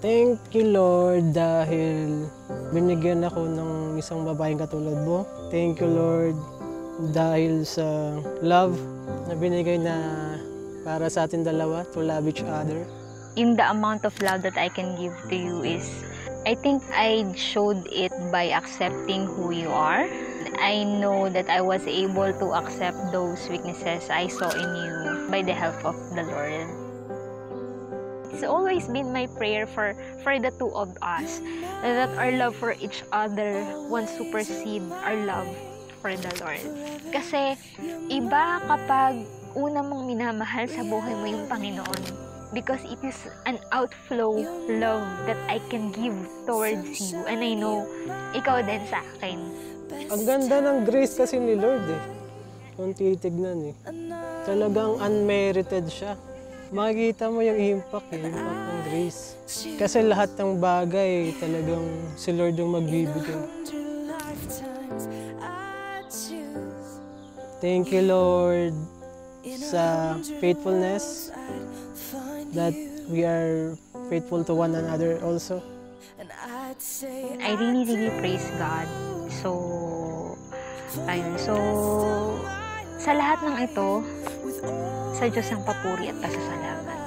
Thank you, Lord, dahil binigyan ako ng isang babaeng katulad mo. Thank you, Lord, dahil sa love na binigay na para sa atin dalawa, to love each other. In the amount of love that I can give to you is, I think I showed it by accepting who you are. I know that I was able to accept those weaknesses I saw in you by the help of the Lord. It's always been my prayer for the two of us, that our love for each other won't supersede our love for the Lord. Kasi iba kapag una mong minamahal sa buhay mo yung Panginoon, because it is an outflow love that I can give towards you, and I know ikaw din sa akin. Ang ganda ng grace kasi ni Lord eh. Kung titignan eh. Talagang unmerited siya. Makikita mo yung impact ng grace. Kasi lahat ng bagay talagang si Lord yung magbibigay. Thank you, Lord, sa faithfulness, that we are faithful to one another also. I really praise God. So, ayun. So, sa lahat ng ito, sa Diyos ang papuri at pasasalamat.